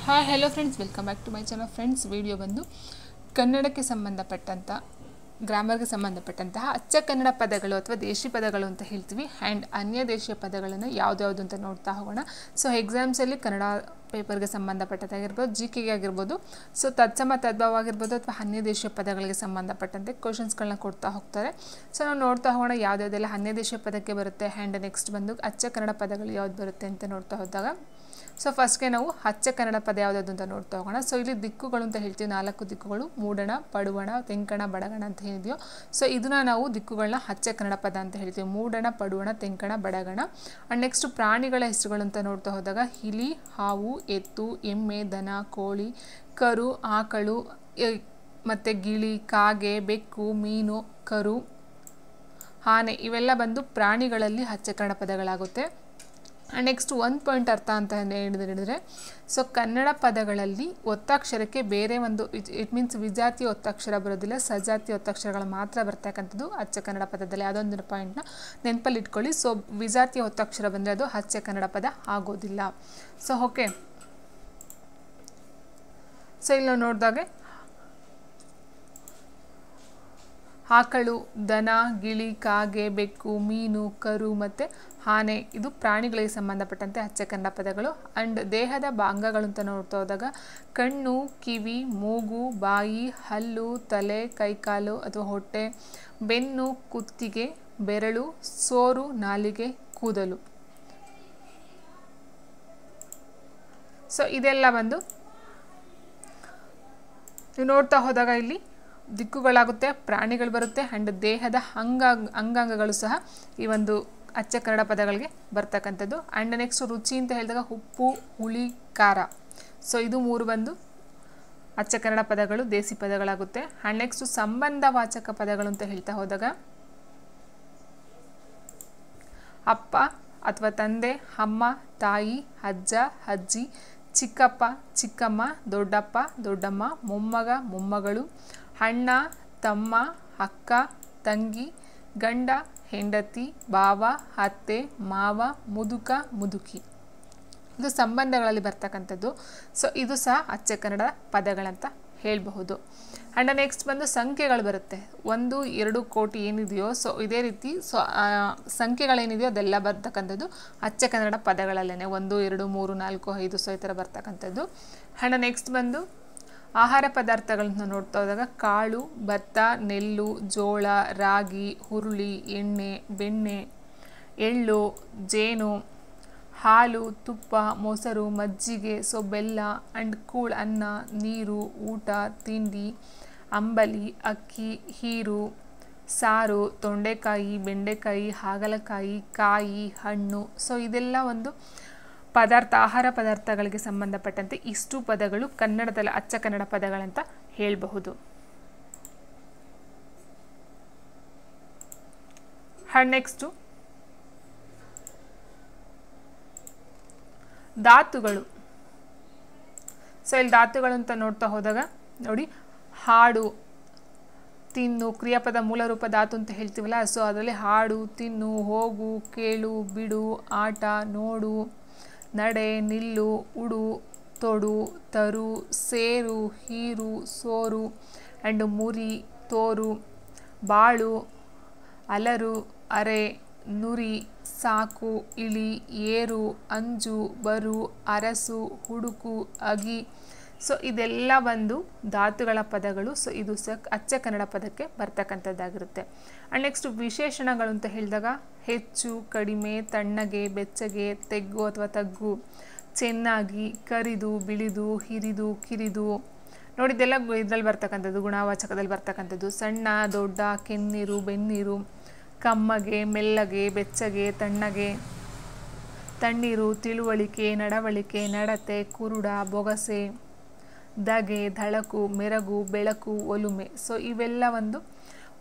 Hi hello friends, welcome back to my channel. Friends, video ಬಂದು ಕನ್ನಡಕ್ಕೆ ಸಂಬಂಧಪಟ್ಟಂಥ ಗ್ರಾಮರ್ಗೆ ಸಂಬಂಧಪಟ್ಟಂತಹ ಅಚ್ಚ ಕನ್ನಡ ಪದಗಳು ಅಥವಾ ದೇಶಿ ಪದಗಳು ಅಂತ ಹೇಳ್ತೀವಿ. ಆ್ಯಂಡ್ ಅನ್ಯ ದೇಶೀಯ ಪದಗಳನ್ನು ಯಾವ್ದು ಅಂತ ನೋಡ್ತಾ ಹೋಗೋಣ. ಸೊ ಎಕ್ಸಾಮ್ಸಲ್ಲಿ ಕನ್ನಡ ಪೇಪರ್ಗೆ ಸಂಬಂಧಪಟ್ಟದ್ದಾಗಿರ್ಬೋದು, ಜಿ ಕೆಗೆ ಆಗಿರ್ಬೋದು, ಸೊ ತತ್ಸಮ ತದ್ಭವ ಆಗಿರ್ಬೋದು ಅಥವಾ ಅನ್ಯ ದೇಶೀಯ ಪದಗಳಿಗೆ ಸಂಬಂಧಪಟ್ಟಂತೆ ಕ್ವಶನ್ಸ್ಗಳನ್ನ ಕೊಡ್ತಾ ಹೋಗ್ತಾರೆ. ಸೊ ನಾವು ನೋಡ್ತಾ ಹೋಗೋಣ ಯಾವುದೆಲ್ಲ ಅನ್ಯ ದೇಶೀಯ ಪದಕ್ಕೆ ಬರುತ್ತೆ. ಆ್ಯಂಡ್ ನೆಕ್ಸ್ಟ್ ಬಂದು ಅಚ್ಚ ಕನ್ನಡ ಪದಗಳು ಯಾವ್ದು ಬರುತ್ತೆ ಅಂತ ನೋಡ್ತಾ ಹೋದಾಗ, ಸೊ ಫಸ್ಟ್ಗೆ ನಾವು ಅಚ್ಚ ಕನ್ನಡ ಪದ ಯಾವುದಾದ್ರು ಅಂತ ನೋಡ್ತಾ ಹೋಗೋಣ. ಸೊ ಇಲ್ಲಿ ದಿಕ್ಕುಗಳು ಅಂತ ಹೇಳ್ತೀವಿ, 4 ದಿಕ್ಕುಗಳು: ಮೂಡಣ, ಪಡುವಣ, ತೆಂಕಣ, ಬಡಗಣ ಅಂತ ಏನಿದೆಯೋ, ಸೊ ಇದನ್ನ ನಾವು ದಿಕ್ಕುಗಳನ್ನ ಅಚ್ಚ ಕನ್ನಡ ಪದ ಅಂತ ಹೇಳ್ತೀವಿ. ಮೂಡಣ, ಪಡುವಣ, ತೆಂಕಣ, ಬಡಗಣ. ಆ್ಯಂಡ್ ನೆಕ್ಸ್ಟ್ ಪ್ರಾಣಿಗಳ ಹೆಸರುಗಳು ಅಂತ ನೋಡ್ತಾ ಹೋದಾಗ ಇಲಿ, ಹಾವು, ಎತ್ತು, ಎಮ್ಮೆ, ದನ, ಕೋಳಿ, ಕರು, ಆಕಳು, ಮತ್ತು ಗಿಳಿ, ಕಾಗೆ, ಬೆಕ್ಕು, ಮೀನು, ಕರು, ಆನೆ, ಇವೆಲ್ಲ ಬಂದು ಪ್ರಾಣಿಗಳಲ್ಲಿ ಅಚ್ಚ ಕನ್ನಡ ಪದಗಳಾಗುತ್ತೆ. ಆ್ಯಂಡ್ ನೆಕ್ಸ್ಟ್ ಒಂದು ಪಾಯಿಂಟ್ ಅರ್ಥ ಅಂತ ಹೇಳಿದ್ರೆ, ಸೊ ಕನ್ನಡ ಪದಗಳಲ್ಲಿ ಒತ್ತಾಕ್ಷರಕ್ಕೆ ಬೇರೆ ಒಂದು ಇಟ್ ಮೀನ್ಸ್ ವಿಜಾತಿಯ ಒತ್ತಾಕ್ಷರ ಬರೋದಿಲ್ಲ, ಸಜಾತಿಯ ಒತ್ತಾಕ್ಷರಗಳು ಮಾತ್ರ ಬರ್ತಕ್ಕಂಥದ್ದು ಅಚ್ಚ ಕನ್ನಡ ಪದದಲ್ಲಿ. ಅದೊಂದು ಪಾಯಿಂಟ್ನ ನೆನಪಲ್ಲಿ ಇಟ್ಕೊಳ್ಳಿ. ಸೊ ವಿಜಾತಿಯ ಒತ್ತಾಕ್ಷರ ಬಂದರೆ ಅದು ಅಚ್ಚ ಕನ್ನಡ ಪದ ಆಗೋದಿಲ್ಲ. ಸೊ ಓಕೆ, ಸೊ ಇಲ್ಲಿ ನಾವು ನೋಡಿದಾಗೆ ಆಕಳು, ದನ, ಗಿಳಿ, ಕಾಗೆ, ಬೆಕ್ಕು, ಮೀನು, ಕರು ಮತ್ತು ಆನೆ, ಇದು ಪ್ರಾಣಿಗಳಿಗೆ ಸಂಬಂಧಪಟ್ಟಂತೆ ಅಚ್ಚ ಕನ್ನಡ ಪದಗಳು. ಆ್ಯಂಡ್ ದೇಹದ ಅಂಗಗಳು ಅಂತ ನೋಡ್ತಾ ಹೋದಾಗ ಕಣ್ಣು, ಕಿವಿ, ಮೂಗು, ಬಾಯಿ, ಹಲ್ಲು, ತಲೆ, ಕೈಕಾಲು ಅಥವಾ ಹೊಟ್ಟೆ, ಬೆನ್ನು, ಕುತ್ತಿಗೆ, ಬೆರಳು, ಸೋರು, ನಾಲಿಗೆ, ಕೂದಲು. ಸೊ ಇದೆಲ್ಲ ಬಂದು ನೀವು ನೋಡ್ತಾ ಹೋದಾಗ ಇಲ್ಲಿ ದಿಕ್ಕುಗಳಾಗುತ್ತೆ, ಪ್ರಾಣಿಗಳು ಬರುತ್ತೆ, ಆ್ಯಂಡ್ ದೇಹದ ಅಂಗಾಂಗಗಳು ಸಹ ಈ ಒಂದು ಅಚ್ಚ ಕನ್ನಡ ಪದಗಳಿಗೆ ಬರ್ತಕ್ಕಂಥದ್ದು. ಆ್ಯಂಡ್ ನೆಕ್ಸ್ಟ್ ರುಚಿ ಅಂತ ಹೇಳಿದಾಗ ಉಪ್ಪು, ಹುಳಿ, ಖಾರ. ಸೊ ಇದು 3 ಬಂದು ಅಚ್ಚ ಕನ್ನಡ ಪದಗಳು, ದೇಸಿ ಪದಗಳಾಗುತ್ತೆ. ಆ್ಯಂಡ್ ನೆಕ್ಸ್ಟ್ ಸಂಬಂಧವಾಚಕ ಪದಗಳು ಅಂತ ಹೇಳ್ತಾ ಹೋದಾಗ ಅಪ್ಪ ಅಥವಾ ತಂದೆ, ಅಮ್ಮ, ತಾಯಿ, ಅಜ್ಜ, ಅಜ್ಜಿ, ಚಿಕ್ಕಪ್ಪ, ಚಿಕ್ಕಮ್ಮ, ದೊಡ್ಡಪ್ಪ, ದೊಡ್ಡಮ್ಮ, ಮೊಮ್ಮಗ, ಮೊಮ್ಮಗಳು, ಅಣ್ಣ, ತಮ್ಮ, ಅಕ್ಕ, ತಂಗಿ, ಗಂಡ, ಹೆಂಡತಿ, ಭಾವ, ಅತ್ತೆ, ಮಾವ, ಮುದುಕ, ಮುದುಕಿ. ಇದು ಸಂಬಂಧಗಳಲ್ಲಿ ಬರ್ತಕ್ಕಂಥದ್ದು. ಸೊ ಇದು ಸಹ ಅಚ್ಚ ಕನ್ನಡ ಪದಗಳಂತ ಹೇಳಬಹುದು. ಆ್ಯಂಡ್ ನೆಕ್ಸ್ಟ್ ಬಂದು ಸಂಖ್ಯೆಗಳು ಬರುತ್ತೆ. 1, 2 ಕೋಟಿ ಏನಿದೆಯೋ, ಸೊ ಇದೇ ರೀತಿ ಸೊ ಸಂಖ್ಯೆಗಳೇನಿದೆಯೋ ಅದೆಲ್ಲ ಬರ್ತಕ್ಕಂಥದ್ದು ಅಚ್ಚ ಕನ್ನಡ ಪದಗಳಲ್ಲೇ. 1, 2, 3, 4, 5, ಸೊ ಈ ಥರ ಬರ್ತಕ್ಕಂಥದ್ದು. ಆ್ಯಂಡ್ ನೆಕ್ಸ್ಟ್ ಬಂದು ಆಹಾರ ಪದಾರ್ಥಗಳನ್ನ ನೋಡ್ತಾ ಹೋದಾಗ ಕಾಳು, ಭತ್ತ, ನೆಲ್ಲು, ಜೋಳ, ರಾಗಿ, ಹುರುಳಿ, ಎಣ್ಣೆ, ಬೆಣ್ಣೆ, ಎಳ್ಳು, ಜೇನು, ಹಾಲು, ತುಪ್ಪ, ಮೊಸರು, ಮಜ್ಜಿಗೆ, ಸೊ ಬೆಲ್ಲ, ಆ್ಯಂಡ್ ಕೂಳ್, ಅನ್ನ, ನೀರು, ಊಟ, ತಿಂಡಿ, ಅಂಬಲಿ, ಅಕ್ಕಿ, ಹೀರು, ಸಾರು, ತೊಂಡೆಕಾಯಿ, ಬೆಂಡೆಕಾಯಿ, ಹಾಗಲಕಾಯಿ, ಕಾಯಿ, ಹಣ್ಣು. ಸೊ ಇದೆಲ್ಲ ಒಂದು ಆಹಾರ ಪದಾರ್ಥಗಳಿಗೆ ಸಂಬಂಧಪಟ್ಟಂತೆ ಇಷ್ಟು ಪದಗಳು ಕನ್ನಡದಲ್ಲಿ ಅಚ್ಚ ಕನ್ನಡ ಪದಗಳಂತ ಹೇಳಬಹುದು. ನೆಕ್ಸ್ಟು ಧಾತುಗಳು. ಸೊ ಇಲ್ಲಿ ಧಾತುಗಳು ಅಂತ ನೋಡ್ತಾ ಹೋದಾಗ ನೋಡಿ, ಹಾಡು, ತಿನ್ನು, ಕ್ರಿಯಾಪದ ಮೂಲ ರೂಪ ಧಾತು ಅಂತ ಹೇಳ್ತೀವಲ್ಲ. ಸೊ ಅದರಲ್ಲಿ ಹಾಡು, ತಿನ್ನು, ಹೋಗು, ಕೇಳು, ಬಿಡು, ಆಟ, ನೋಡು, ನಡೆ, ನಿಲ್ಲು, ಉಡು, ತೊಡು, ತರು, ಸೇರು, ಹೀರು, ಸೋರು, ಆ್ಯಂಡ್ ಮುರಿ, ತೋರು, ಬಾಳು, ಅಲರು, ಅರೆ, ನುರಿ, ಸಾಕು, ಇಳಿ, ಏರು, ಅಂಜು, ಬರು, ಅರಸು, ಹುಡುಕು, ಅಗಿ. ಸೊ ಇದೆಲ್ಲ ಒಂದು ಧಾತುಗಳ ಪದಗಳು. ಸೊ ಇದು ಸಹ ಅಚ್ಚ ಕನ್ನಡ ಪದಕ್ಕೆ ಬರ್ತಕ್ಕಂಥದ್ದಾಗಿರುತ್ತೆ. ಆ್ಯಂಡ್ ನೆಕ್ಸ್ಟ್ ವಿಶೇಷಣಗಳು ಅಂತ ಹೇಳಿದಾಗ ಹೆಚ್ಚು, ಕಡಿಮೆ, ತಣ್ಣಗೆ, ಬೆಚ್ಚಗೆ, ತೆಗ್ಗು ಅಥವಾ ತಗ್ಗು, ಚೆನ್ನಾಗಿ, ಕರಿದು, ಬಿಳಿದು, ಹಿರಿದು, ಕಿರಿದು. ನೋಡಿದ್ದೆಲ್ಲ ಇದರಲ್ಲಿ ಬರ್ತಕ್ಕಂಥದ್ದು, ಗುಣವಾಚಕದಲ್ಲಿ ಬರ್ತಕ್ಕಂಥದ್ದು. ಸಣ್ಣ, ದೊಡ್ಡ, ಕೆನ್ನೀರು, ಬೆನ್ನೀರು, ಕಮ್ಮಗೆ, ಮೆಲ್ಲಗೆ, ಬೆಚ್ಚಗೆ, ತಣ್ಣಗೆ, ತಣ್ಣೀರು, ತಿಳುವಳಿಕೆ, ನಡವಳಿಕೆ, ನಡತೆ, ಕುರುಡ, ಬೊಗಸೆ, ದಗೆ, ಧಳಕು, ಮೆರಗು, ಬೆಳಕು, ಒಲುಮೆ. ಸೊ ಇವೆಲ್ಲ ಒಂದು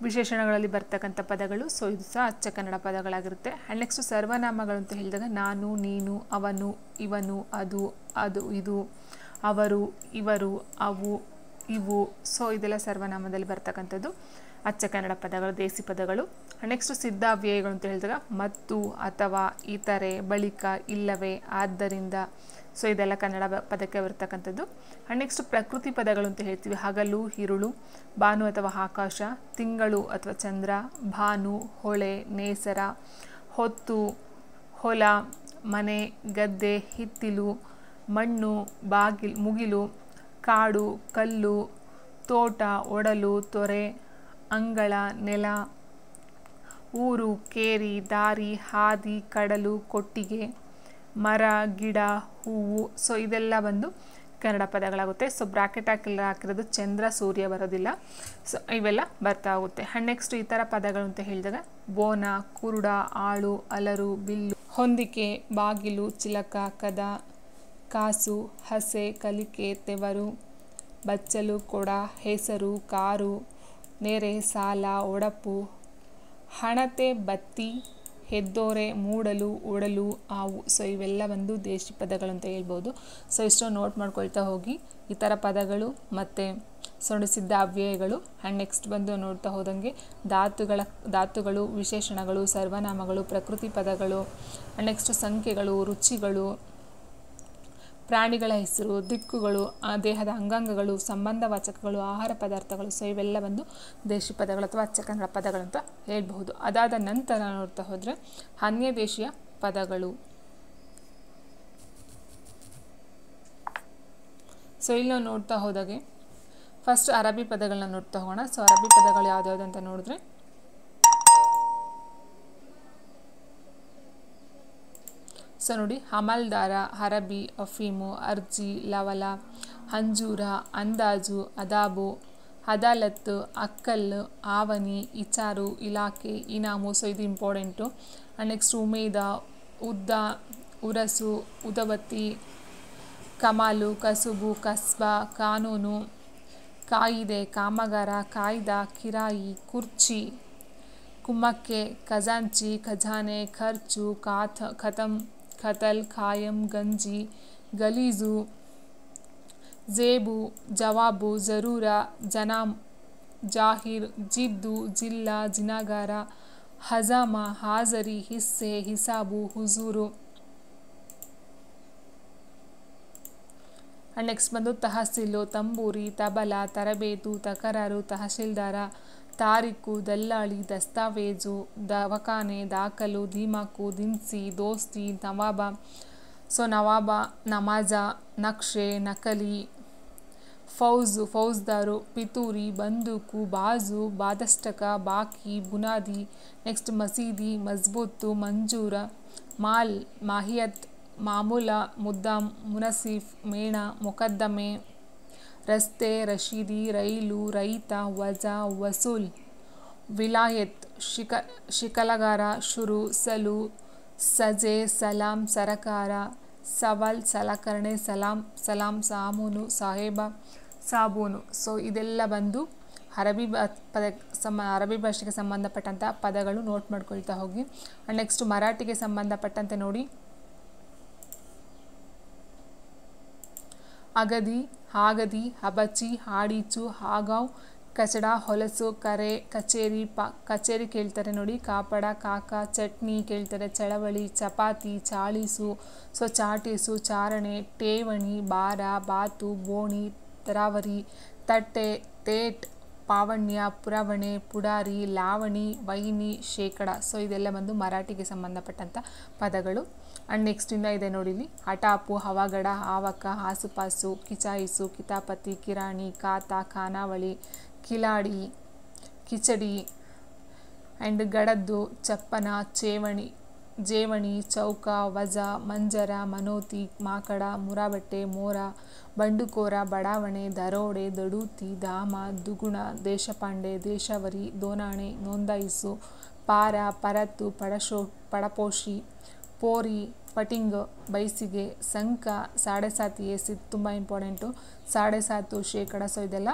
ವಿಶೇಷಣಗಳಲ್ಲಿ ಬರ್ತಕ್ಕಂಥ ಪದಗಳು. ಸೊ ಇದು ಸಹ ಅಚ್ಚ ಕನ್ನಡ ಪದಗಳಾಗಿರುತ್ತೆ. ಆ್ಯಂಡ್ ನೆಕ್ಸ್ಟ್ ಸರ್ವನಾಮಗಳು ಅಂತ ಹೇಳಿದಾಗ ನಾನು, ನೀನು, ಅವನು, ಇವನು, ಅದು, ಇದು, ಅವರು, ಇವರು, ಅವು, ಇವು. ಸೊ ಇದೆಲ್ಲ ಸರ್ವನಾಮದಲ್ಲಿ ಬರ್ತಕ್ಕಂಥದ್ದು. ಅಚ್ಚ ಕನ್ನಡ ಪದಗಳು, ದೇಸಿ ಪದಗಳು. ನೆಕ್ಸ್ಟ್ ಸಿದ್ಧಾವ್ಯಯಗಳು ಅಂತ ಹೇಳಿದಾಗ ಮತ್ತು, ಅಥವಾ, ಇತರೆ, ಬಳಿಕ, ಇಲ್ಲವೇ, ಆದ್ದರಿಂದ. ಸೊ ಇದೆಲ್ಲ ಕನ್ನಡ ಪದಕ್ಕೆ ಬರ್ತಕ್ಕಂಥದ್ದು. ನೆಕ್ಸ್ಟ್ ಪ್ರಕೃತಿ ಪದಗಳು ಅಂತ ಹೇಳ್ತೀವಿ. ಹಗಲು, ಇರುಳು, ಭಾನು ಅಥವಾ ಆಕಾಶ, ತಿಂಗಳು ಅಥವಾ ಚಂದ್ರ, ಭಾನು, ಹೊಳೆ, ನೇಸರ, ಹೊತ್ತು, ಹೊಲ, ಮನೆ, ಗದ್ದೆ, ಹಿತ್ತಿಲು, ಮಣ್ಣು, ಮುಗಿಲು, ಕಾಡು, ಕಲ್ಲು, ತೋಟ, ಒಡಲು, ತೊರೆ, ಅಂಗಳ, ನೆಲ, ಊರು, ಕೇರಿ, ದಾರಿ, ಹಾದಿ, ಕಡಲು, ಕೊಟ್ಟಿಗೆ, ಮರ, ಗಿಡ, ಹೂವು. ಸೊ ಇದೆಲ್ಲ ಬಂದು ಕನ್ನಡ ಪದಗಳಾಗುತ್ತೆ. ಸೊ ಬ್ರಾಕೆಟ್ ಹಾಕಿರೋದು ಚಂದ್ರ, ಸೂರ್ಯ ಬರೋದಿಲ್ಲ. ಸೊ ಇವೆಲ್ಲ ಬರ್ತಾ ಹೋಗುತ್ತೆ. ನೆಕ್ಸ್ಟ್ ಈ ಥರ ಪದಗಳು ಅಂತ ಹೇಳಿದಾಗ ಬೋನ, ಕುರುಡ, ಆಳು, ಅಲರು, ಬಿಲ್ಲು, ಹೊಂದಿಕೆ, ಬಾಗಿಲು, ಚಿಲಕ, ಕದ, ಕಾಸು, ಹಸೆ, ಕಲಿಕೆ, ತೆವರು, ಬಚ್ಚಲು, ಕೊಡ, ಹೆಸರು, ಕಾರು, ನೆರೆ, ಸಾಲ, ಒಡಪು, ಹಣತೆ, ಬತ್ತಿ, ಹೆದ್ದೋರೆ, ಮೂಡಲು, ಒಡಲು, ಆವು. ಸೊ ಇವೆಲ್ಲ ಒಂದು ದೇಶಿ ಪದಗಳು ಅಂತ ಹೇಳ್ಬೋದು. ಸೊ ಇಷ್ಟು ನೋಟ್ ಮಾಡ್ಕೊಳ್ತಾ ಹೋಗಿ ಈ ಥರ ಪದಗಳು ಮತ್ತು ಸಿದ್ಧಾವ್ಯಯಗಳು. ಆ್ಯಂಡ್ ನೆಕ್ಸ್ಟ್ ಬಂದು ನೋಡ್ತಾ ಹೋದಂಗೆ ಧಾತುಗಳು, ವಿಶೇಷಣಗಳು, ಸರ್ವನಾಮಗಳು, ಪ್ರಕೃತಿ ಪದಗಳು, ನೆಕ್ಸ್ಟ್ ಸಂಖ್ಯೆಗಳು, ರುಚಿಗಳು, ಪ್ರಾಣಿಗಳ ಹೆಸರು, ದಿಕ್ಕುಗಳು, ದೇಹದ ಅಂಗಾಂಗಗಳು, ಸಂಬಂಧವಾಚಕಗಳು, ಆಹಾರ ಪದಾರ್ಥಗಳು. ಸೊ ಇವೆಲ್ಲ ಬಂದು ದೇಶಿ ಪದಗಳು ಅಥವಾ ಅಚ್ಚ ಕನ್ನಡ ಪದಗಳು ಅಂತ ಹೇಳ್ಬಹುದು. ಅದಾದ ನಂತರ ನೋಡ್ತಾ ಹೋದರೆ ಅನ್ಯ ದೇಶೀಯ ಪದಗಳು. ಸೊ ಇಲ್ಲಿ ನಾವು ನೋಡ್ತಾ ಹೋದಾಗೆ ಫಸ್ಟ್ ಅರಬ್ಬಿ ಪದಗಳನ್ನ ನೋಡ್ತಾ ಹೋಗೋಣ. ಸೊ ಅರಬ್ಬಿ ಪದಗಳು ಯಾವ್ದಾವ್ದು ಅಂತ ನೋಡಿದ್ರೆ ಸೊ ನೋಡಿ, ಹಮಲ್ದಾರ, ಅರಬಿ, ಅಫೀಮು, ಅರ್ಜಿ, ಲವಲ, ಅಂಜೂರ, ಅಂದಾಜು, ಅದಾಬು, ಅದಾಲತ್, ಅಕ್ಕಲ್, ಆವನಿ, ಇಚಾರು, ಇಲಾಖೆ, ಇನಾಮು. ಸೊ ಇದು ಇಂಪಾರ್ಟೆಂಟು. ನೆಕ್ಸ್ಟ್ ಉಮೇದ, ಉದ್ದ, ಉರಸು, ಉದವತಿ, ಕಮಾಲು, ಕಸುಬು, ಕಸ್ಬಾ, ಕಾನೂನು, ಕಾಯಿದೆ, ಕಾಮಗಾರ, ಕಾಯ್ದ, ಕಿರಾಯಿ, ಕುರ್ಚಿ, ಕುಮ್ಮಕ್ಕೆ, ಖಜಾಂಚಿ, ಖಜಾನೆ, ಖರ್ಚು, ಖತಮ್, ಖತಲ್, ಖಾಯಂ, ಗಂಜಿ, ಗಲೀಜು, ಜೇಬು, ಜವಾಬು, ಜರೂರ, ಜನಾಮ್, ಜಾಹಿರ್, ಜಿದ್ದು, ಜಿಲ್ಲಾ, ಜಿನಾಗಾರ, ಹಜಾಮ, ಹಾಜರಿ, ಹಿಸ್ಸೆ, ಹಿಸಾಬು, ಹುಜೂರು. ನೆಕ್ಸ್ಟ್ ಬಂದು ತಹಸೀಲು, ತಂಬೂರಿ, ತಬಲ, ತರಬೇತು, ತಕರಾರು, ತಹಶೀಲ್ದಾರ, ತಾರೀಕು, ದಲ್ಲಾಳಿ, ದಸ್ತಾವೇಜು, ದವಾಖಾನೆ, ದಾಖಲು, ದಿಮಾಕು, ದಿನ್ಸಿ, ದೋಸ್ತಿ, ನವಾಬ. ಸೊ ನವಾಬ, ನಮಾಜ, ನಕ್ಷೆ, ನಕಲಿ, ಫೌಜು, ಫೌಜ್ದಾರು, ಪಿತೂರಿ, ಬಂದೂಕು, ಬಾಜು, ಬಾದಷ್ಟಕ, ಬಾಕಿ, ಬುನಾದಿ. ನೆಕ್ಸ್ಟ್ ಮಸೀದಿ, ಮಜ್ಬೂತು, ಮಂಜೂರ, ಮಾಲ್, ಮಾಹಿಯತ್, ಮಾಮೂಲ, ಮುದ್ದಾಂ, ಮುನಸಿಫ್, ಮೇಣ, ಮೊಕದ್ದಮೆ, ರಸ್ತೆ, ರಶೀದಿ, ರೈಲು, ರೈತ, ವಜಾ, ವಸೂಲ್, ವಿಲಾಯತ್, ಶಿಕಲಗಾರ, ಶುರು, ಸಲು, ಸಜೆ, ಸಲಾಂ, ಸರಕಾರ, ಸವಾಲ್, ಸಲಕರಣೆ, ಸಲಾಂ, ಸಾಮೂನು, ಸಾಹೇಬ, ಸಾಬೂನು. ಸೊ ಇದೆಲ್ಲ ಬಂದು ಅರಬಿ ಭಾಷೆಗೆ ಸಂಬಂಧಪಟ್ಟಂಥ ಪದಗಳು. ನೋಟ್ ಮಾಡ್ಕೊಳ್ತಾ ಹೋಗಿ. ನೆಕ್ಸ್ಟ್ ಮರಾಠಿಗೆ ಸಂಬಂಧಪಟ್ಟಂತೆ ನೋಡಿ, ಅಗದಿ, ಹಾಗದಿ, ಹಬಚಿ, ಹಾಡೀಚು, ಹಾಗಾವ್, ಕಚಡ, ಹೊಲಸು, ಕರೆ, ಕಚೇರಿ, ಕಚೇರಿ ಕೇಳ್ತಾರೆ ನೋಡಿ, ಕಾಪಡ, ಕಾಕ, ಚಟ್ನಿ ಕೇಳ್ತಾರೆ, ಚಳವಳಿ, ಚಪಾತಿ, ಚಾಳೀಸು, ಸೊ ಚಾಟೀಸು, ಚಾರಣೆ, ಠೇವಣಿ, ಬಾರ, ಬಾತು, ಬೋಣಿ, ತರಾವರಿ, ತಟ್ಟೆ, ತೇಟ್, ಪಾವಣ್ಯ, ಪುರವಣೆ, ಪುಡಾರಿ, ಲಾವಣಿ, ವೈನಿ, ಶೇಕಡ. ಸೊ ಇದೆಲ್ಲ ಬಂದು ಮರಾಠಿಗೆ ಸಂಬಂಧಪಟ್ಟಂಥ ಪದಗಳು. ಆ್ಯಂಡ್ ನೆಕ್ಸ್ಟಿಂದ ಇದೆ ನೋಡಿ ಇಲ್ಲಿ, ಹಟಾಪು, ಹವಾಗಡ, ಆವಕ, ಆಸುಪಾಸು, ಕಿಚಾಯಿಸು, ಕಿತಾಪತಿ, ಕಿರಾಣಿ, ಕಾತ, ಖಾನಾವಳಿ, ಕಿಲಾಡಿ, ಕಿಚಡಿ, ಆ್ಯಂಡ್ ಗಡದ್ದು, ಚಪ್ಪನ, ಜೇವಣಿ, ಚೌಕ, ವಜ, ಮಂಜರ, ಮನೋತಿ, ಮಾಕಡ, ಮುರಾಬಟ್ಟೆ, ಮೋರ, ಬಂಡುಕೋರ, ಬಡಾವಣೆ, ದರೋಡೆ, ದಡೂತಿ, ಧಾಮ, ದುಗುಣ, ದೇಶಪಾಂಡೆ, ದೇಶಾವರಿ, ದೋನಾಣೆ, ನೋಂದಾಯಿಸು, ಪಾರ, ಪರತ್ತು, ಪಡಪೋಷಿ, ಪೋರಿ, ಪಟಿಂಗ್, ಬೈಸಿಗೆ, ಸಂಕ, ಸಾಡೆ ಸಾತಿಯೇ, ತುಂಬ ಇಂಪಾರ್ಟೆಂಟು, ಸಾಡೆ ಸಾತು, ಶೇಕಡ. ಸೊ ಇದೆಲ್ಲ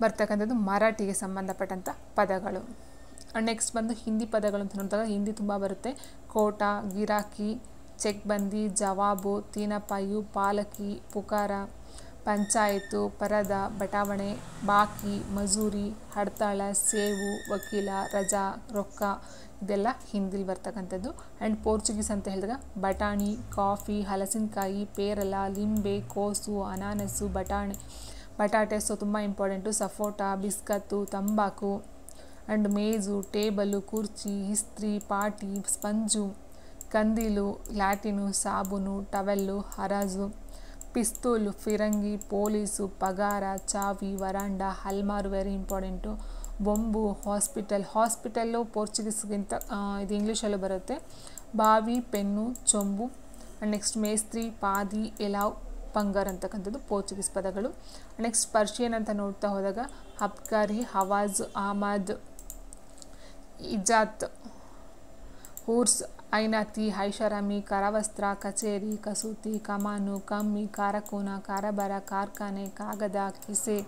ಬರ್ತಕ್ಕಂಥದ್ದು ಮರಾಠಿಗೆ ಸಂಬಂಧಪಟ್ಟಂಥ ಪದಗಳು. ನೆಕ್ಸ್ಟ್ ಬಂದು ಹಿಂದಿ ಪದಗಳು ಅಂತ ನೋಡಿದಾಗ ಹಿಂದಿ ತುಂಬ ಬರುತ್ತೆ. ಕೋಟ, ಗಿರಾಕಿ, ಚೆಕ್ ಬಂದಿ, ಜವಾಬು, ತೀನಪಾಯು, ಪಾಲಕಿ, ಪುಕಾರ, ಪಂಚಾಯತು, ಪರದ, ಬಟಾವಣೆ, ಬಾಕಿ, ಮಜೂರಿ, ಹಡ್ತಾಳ, ಸೇವು, ವಕೀಲ, ರಜಾ, ರೊಕ್ಕ ಇದೆಲ್ಲ ಹಿಂದಿಲಿ ಬರ್ತಕ್ಕಂಥದ್ದು. ಆ್ಯಂಡ್ ಪೋರ್ಚುಗೀಸ್ ಅಂತ ಹೇಳಿದಾಗ ಬಟಾಣಿ, ಕಾಫಿ, ಹಲಸಿನಕಾಯಿ, ಪೇರಲ, ಲಿಂಬೆ, ಕೋಸು, ಅನಾನಸು, ಬಟಾಟೆ ಸೊ ತುಂಬ ಇಂಪಾರ್ಟೆಂಟು, ಸಫೋಟ, ಬಿಸ್ಕತ್ತು, ತಂಬಾಕು ಆ್ಯಂಡ್ ಮೇಜು, ಟೇಬಲು, ಕುರ್ಚಿ, ಇಸ್ತ್ರಿ, ಪಾಟಿ, ಸ್ಪಂಜು, ಕಂದೀಲು, ಲ್ಯಾಟಿನು, ಸಾಬೂನು, ಟವೆಲ್ಲು, ಹರಾಜು, ಪಿಸ್ತೂಲು, ಫಿರಂಗಿ, ಪೊಲೀಸು, ಪಗಾರ, ಚಾವಿ, ವರಾಂಡ, ಹಲ್ಮಾರು ವೆರಿ ಇಂಪಾರ್ಟೆಂಟು, ಬೊಂಬು, ಹಾಸ್ಪಿಟಲ್ಲು ಪೋರ್ಚುಗೀಸ್ಗಿಂತ ಇದು ಇಂಗ್ಲೀಷಲ್ಲೂ ಬರುತ್ತೆ, ಬಾವಿ, ಪೆನ್ನು, ಚೊಂಬು ಆ್ಯಂಡ್ ನೆಕ್ಸ್ಟ್ ಮೇಸ್ತ್ರಿ, ಪಾದಿ, ಎಲಾವ್, ಪಂಗರ್ ಅಂತಕ್ಕಂಥದ್ದು ಪೋರ್ಚುಗೀಸ್ ಪದಗಳು. ನೆಕ್ಸ್ಟ್ ಪರ್ಷಿಯನ್ ಅಂತ ನೋಡ್ತಾ ಹೋದಾಗ ಹಬ್ಕಾರಿ, ಹವಾಜ್, ಆಮದ್, ಇಜಾತ್, ಹೂರ್ಸ್, ಐನಾತಿ, ಐಷಾರಾಮಿ, ಕರವಸ್ತ್ರ, ಕಚೇರಿ, ಕಸೂತಿ, ಕಮಾನು, ಕಮ್ಮಿ, ಕಾರಕೋನ, ಕಾರಬಾರ, ಕಾರ್ಖಾನೆ, ಕಾಗದ, ಕಿಸೆ,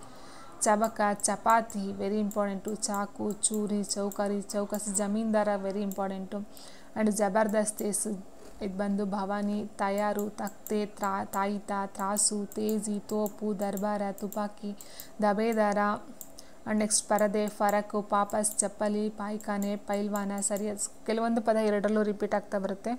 ಚಬಕ, ಚಪಾತಿ ವೆರಿ ಇಂಪಾರ್ಟೆಂಟು, ಚಾಕು, ಚೂರಿ, ಚೌಕರಿ, ಚೌಕಸಿ, ಜಮೀನ್ದಾರ ವೆರಿ ಇಂಪಾರ್ಟೆಂಟು. ಆ್ಯಂಡ್ ಜಬರ್ದಸ್ತೆಸ್ ಇದು ಬಂದು ಭವಾನಿ, ತಯಾರು, ತಖ್ತೆ, ತಾಯಿತ, ತ್ರಾಸು, ತೇಜಿ, ತೋಪು, ದರ್ಬಾರ, ತುಪಾಕಿ, ದಬೇದಾರ. ಆ್ಯಂಡ್ ನೆಕ್ಸ್ಟ್ ಪರದೆ, ಫರಕು, ಪಾಪಸ್, ಚಪ್ಪಲಿ, ಪಾಯ್ಖಾನೆ, ಪೈಲ್ವಾನ. ಸರಿ, ಕೆಲವೊಂದು ಪದ ಎರಡರಲ್ಲೂ ರಿಪೀಟ್ ಆಗ್ತಾ ಬರುತ್ತೆ.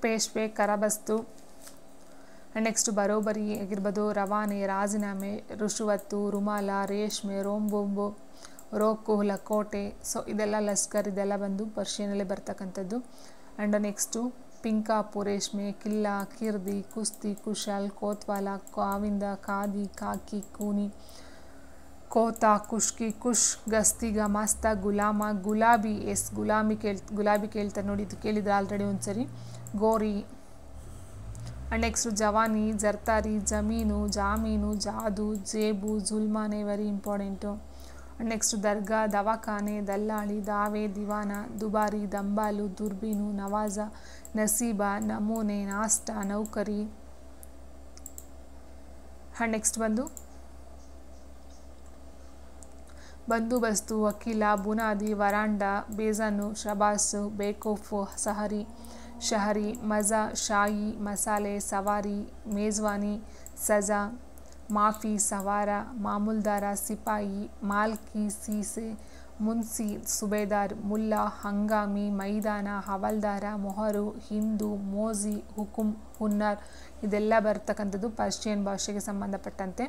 ಪೇಶ್ವೆ, ಕರಬಸ್ತು. ಆ್ಯಂಡ್ ನೆಕ್ಸ್ಟ್ ಬರೋಬರಿ ಆಗಿರ್ಬೋದು, ರವಾನೆ, ರಾಜೀನಾಮೆ, ರುಶುವತ್ತು, ರುಮಾಲ, ರೇಷ್ಮೆ, ರೋಂಬೊಂಬು, ರೋಕು, ಲಕೋಟೆ. ಸೊ ಇದೆಲ್ಲ ಲಷ್ಕರ್ ಇದೆಲ್ಲ ಬಂದು ಪರ್ಷಿಯನಲ್ಲೇ ಬರ್ತಕ್ಕಂಥದ್ದು. ಆ್ಯಂಡ್ ನೆಕ್ಸ್ಟು ಪಿಂಕಾಪು, ರೇಷ್ಮೆ, ಕಿಲ್ಲ, ಕಿರ್ದಿ, ಕುಸ್ತಿ, ಕುಶಲ್, ಕೋತ್ವಾಲ, ಕಾವಿಂದ, ಖಾದಿ, ಕಾಕಿ, ಕೂನಿ, ಕೋತಾ, ಕುಷ್ಕಿ, ಕುಶ್, ಗಸ್ತಿಗ, ಮಸ್ತ, ಗುಲಾಮ, ಗುಲಾಬಿ. ಗುಲಾಬಿ ಕೇಳ್ತಾರೆ ನೋಡಿ, ಇದು ಕೇಳಿದ್ರೆ ಆಲ್ರೆಡಿ ಒಂದ್ಸರಿ. ಗೋರಿ. ಆ್ಯಂಡ್ ನೆಕ್ಸ್ಟು ಜವಾನಿ, ಜರ್ತಾರಿ, ಜಮೀನು, ಜಾಮೀನು, ಜಾದು, ಜೇಬು, ಜುಲ್ಮಾನೆ ವೆರಿ ಇಂಪಾರ್ಟೆಂಟು. ಆ್ಯಂಡ್ ನೆಕ್ಸ್ಟು ದರ್ಗಾ, ದವಾಖಾನೆ, ದಲ್ಲಾಳಿ, ದಾವೆ, ದಿವಾನ, ದುಬಾರಿ, ದಂಬಾಲು, ದುರ್ಬೀನು, ನವಾಜ, ನಸೀಬ, ನಮೂನೆ, ನಾಷ್ಟ, ನೌಕರಿ. ಆ್ಯಂಡ್ ನೆಕ್ಸ್ಟ್ ಬಂದೋಬಸ್ತು, ವಕೀಲ, ಬುನಾದಿ, ವರಾಂಡ, ಬೇಜಾನು, ಶಬಾಸು, ಬೇಕೋಫು, ಶಹರಿ, ಮಜಾ, ಶಾಯಿ, ಮಸಾಲೆ, ಸವಾರಿ, ಮೇಜ್ವಾನಿ, ಸಜಾ, ಮಾಫಿ, ಸವಾರ, ಮಾಮೂಲ್ದಾರ, ಸಿಪಾಯಿ, ಮಾಲ್ಕಿ, ಸೀಸೆ, ಮುನ್ಸಿ, ಸುಬೇದಾರ್, ಮುಲ್ಲಾ, ಹಂಗಾಮಿ, ಮೈದಾನ, ಹವಲ್ದಾರ, ಮೊಹರು, ಹಿಂದೂ, ಮೋಜಿ, ಹುಕುಂ, ಹುನ್ನಾರ್ ಇದೆಲ್ಲ ಬರ್ತಕ್ಕಂಥದ್ದು ಪರ್ಷಿಯನ್ ಭಾಷೆಗೆ ಸಂಬಂಧಪಟ್ಟಂತೆ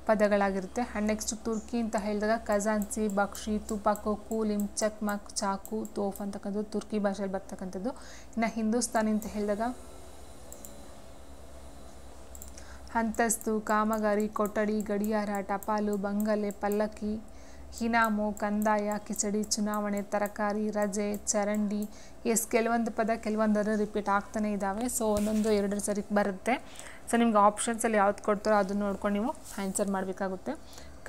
ಪದಗಳಾಗಿರುತ್ತೆ. ಆ್ಯಂಡ್ ನೆಕ್ಸ್ಟ್ ತುರ್ಕಿ ಅಂತ ಹೇಳಿದಾಗ ಖಜಾನ್ಸಿ, ಬಕ್ಷಿ, ತುಪಾಕು, ಕೂಲಿಂ, ಚಕ್ಮಕ್, ಚಾಕು, ತೋಫ್ ಅಂತಕ್ಕಂಥದ್ದು ತುರ್ಕಿ ಭಾಷೆಯಲ್ಲಿ ಬರ್ತಕ್ಕಂಥದ್ದು. ಇನ್ನು ಹಿಂದೂಸ್ತಾನಿ ಅಂತ ಹೇಳಿದಾಗ ಅಂತಸ್ತು, ಕಾಮಗಾರಿ, ಕೊಠಡಿ, ಗಡಿಯಾರ, ಟಪಾಲು, ಬಂಗಲೆ, ಪಲ್ಲಕ್ಕಿ, ಹಿನಾಮು, ಕಂದಾಯ, ಕಿಚಡಿ, ಚುನಾವಣೆ, ತರಕಾರಿ, ರಜೆ, ಚರಂಡಿ. ಕೆಲವೊಂದು ಪದ ಕೆಲವೊಂದರ ರಿಪೀಟ್ ಆಗ್ತಾನೆ ಇದ್ದಾವೆ. ಸೊ ಒಂದೊಂದು ಎರಡು ಸರಿ ಬರುತ್ತೆ. ಸೊ ನಿಮ್ಗೆ ಆಪ್ಷನ್ಸಲ್ಲಿ ಯಾವ್ದು ಕೊಡ್ತಾರೋ ಅದನ್ನು ನೋಡ್ಕೊಂಡು ನೀವು ಆನ್ಸರ್ ಮಾಡಬೇಕಾಗುತ್ತೆ.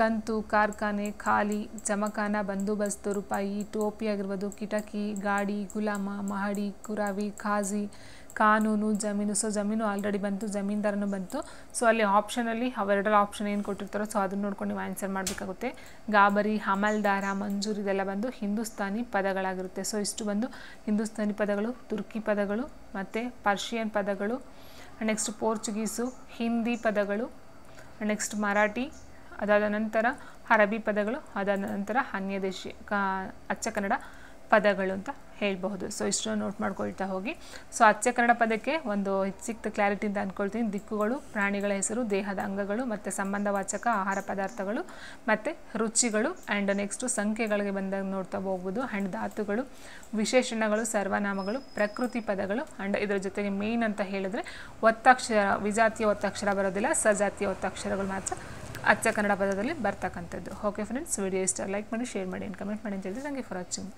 ಕಂತು, ಕಾರ್ಖಾನೆ, ಖಾಲಿ, ಜಮಖಾನ, ಬಂದೋಬಸ್ತು, ರೂಪಾಯಿ, ಟೋಪಿ ಆಗಿರ್ಬೋದು, ಕಿಟಕಿ, ಗಾಡಿ, ಗುಲಾಮ, ಮಹಡಿ, ಕುರಾವಿ, ಖಾಜಿ, ಕಾನೂನು, ಜಮೀನು. ಸೊ ಜಮೀನು ಆಲ್ರೆಡಿ ಬಂತು, ಜಮೀನ್ದಾರನೂ ಬಂತು. ಸೊ ಅಲ್ಲಿ ಆಪ್ಷನಲ್ಲಿ ಅವೆರಡರ ಆಪ್ಷನ್ ಏನು ಕೊಟ್ಟಿರ್ತಾರೋ ಸೊ ಅದನ್ನು ನೋಡ್ಕೊಂಡು ನೀವು ಆನ್ಸರ್ ಮಾಡಬೇಕಾಗುತ್ತೆ. ಗಾಬರಿ, ಹಮಲ್ದಾರ, ಮಂಜೂರ್ ಇದೆಲ್ಲ ಬಂದು ಹಿಂದೂಸ್ತಾನಿ ಪದಗಳಾಗಿರುತ್ತೆ. ಸೊ ಇಷ್ಟು ಬಂದು ಹಿಂದೂಸ್ತಾನಿ ಪದಗಳು, ತುರ್ಕಿ ಪದಗಳು ಮತ್ತು ಪರ್ಷಿಯನ್ ಪದಗಳು. ನೆಕ್ಸ್ಟ್ ಪೋರ್ಚುಗೀಸು, ಹಿಂದಿ ಪದಗಳು, ನೆಕ್ಸ್ಟ್ ಮರಾಠಿ, ಅದಾದ ನಂತರ ಅರಬ್ಬಿ ಪದಗಳು, ಅದಾದ ನಂತರ ಅನ್ಯದೇಶಿ ಅಚ್ಚ ಕನ್ನಡ ಪದಗಳು ಅಂತ ಹೇಳಬಹುದು. ಸೊ ಇಷ್ಟು ನೋಟ್ ಮಾಡ್ಕೊಳ್ತಾ ಹೋಗಿ. ಸೊ ಅಚ್ಚ ಕನ್ನಡ ಪದಕ್ಕೆ ಒಂದು ಸಿಕ್ತ ಕ್ಲಾರಿಟಿ ಅಂತ ಅಂದ್ಕೊಳ್ತೀನಿ. ದಿಕ್ಕುಗಳು, ಪ್ರಾಣಿಗಳ ಹೆಸರು, ದೇಹದ ಅಂಗಗಳು ಮತ್ತು ಸಂಬಂಧವಾಚಕ ಆಹಾರ ಪದಾರ್ಥಗಳು ಮತ್ತು ರುಚಿಗಳು. ಆ್ಯಂಡ್ ನೆಕ್ಸ್ಟು ಸಂಖ್ಯೆಗಳಿಗೆ ಬಂದಾಗ ನೋಡ್ತಾ ಹೋಗ್ಬೋದು. ಆ್ಯಂಡ್ ಧಾತುಗಳು, ವಿಶೇಷಣಗಳು, ಸರ್ವನಾಮಗಳು, ಪ್ರಕೃತಿ ಪದಗಳು. ಆ್ಯಂಡ್ ಇದರ ಜೊತೆಗೆ ಮೇನ್ ಅಂತ ಹೇಳಿದ್ರೆ ಒತ್ತಕ್ಷರ, ವಿಜಾತಿಯ ಒತ್ತಕ್ಷರ ಬರೋದಿಲ್ಲ, ಸಜಾತಿಯ ಒತ್ತಕ್ಷರಗಳು ಮಾತ್ರ ಅಚ್ಚ ಕನ್ನಡ ಪದದಲ್ಲಿ ಬರ್ತಕ್ಕಂಥದ್ದು. ಓಕೆ ಫ್ರೆಂಡ್ಸ್, ವಿಡಿಯೋ ಇಷ್ಟ ಲೈಕ್ ಮಾಡಿ, ಶೇರ್ ಮಾಡಿ, ಕಮೆಂಟ್ ಮಾಡಿ ಅಂತ ಹೇಳಿದ್ರೆ. Thank you for watching.